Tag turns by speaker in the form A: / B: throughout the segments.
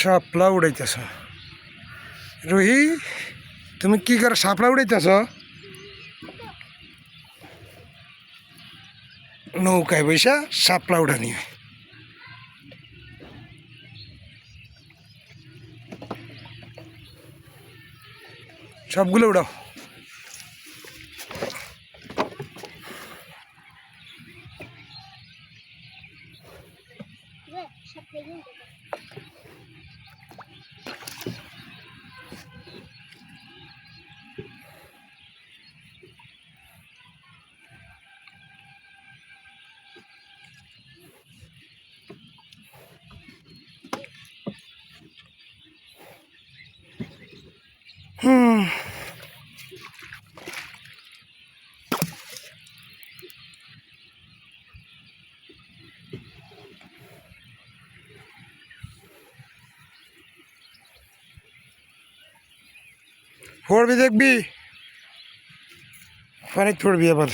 A: শাপলা উড়াইতেছ রুহি, তুমি কি করে শাপলা উড়াইতেছ? নৌকায় বৈশা শাপলা উড়ানি সবগুলো উড়াও। পড়বি দেখবি, অনেক পড়বি আবার।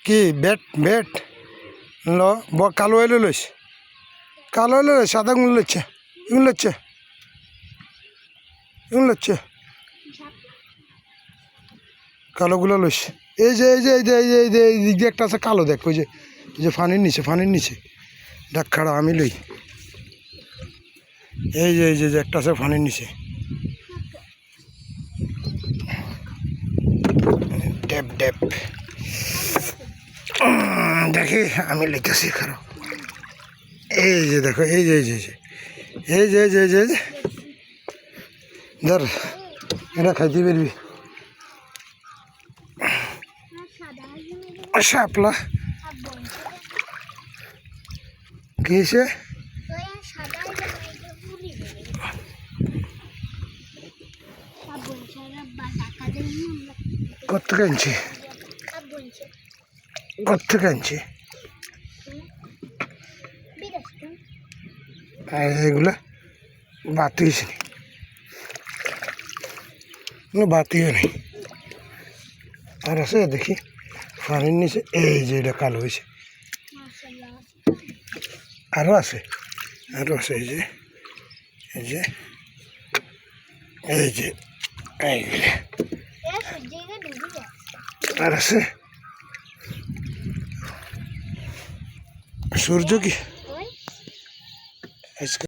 A: কি ব্যাট ব্যাট ল কালো এলো লইস, কালো এলো সাদা গুলো লচ্ছে, এগুলো লচ্ছে, এগুলো লচ্ছে কালোগুলো লইস। এই যে এই যে এই যে এই যে এই যে এই দিক দিয়ে একটা আছে কালো, দেখ ওই যে ফানির নিচে, ফানির নিচে দেখ খাড়া, আমি লই। এই যে এই যে একটা আছে ফানির নিচে, ড্যাপ ড্যাপ দেখি আমি লিখেছি খারাপ। এই যে দেখো, এই যে এই যে এই যে এই যে এই যে ধর, এটা খাইতে পারবি শাপলা। কি হয়েছে? কত থেকে আনছি, কত থেকে আনছি এগুলা বাতি হয়েছে, কোনো বাতিও নেই। আর আছে দেখি পানির নিচে, এই যে এটা কালো হয়েছে, আরও আছে, আরও আছে, এই যে এই যে এই যে এইগুলো আর আছে। সূর্য কি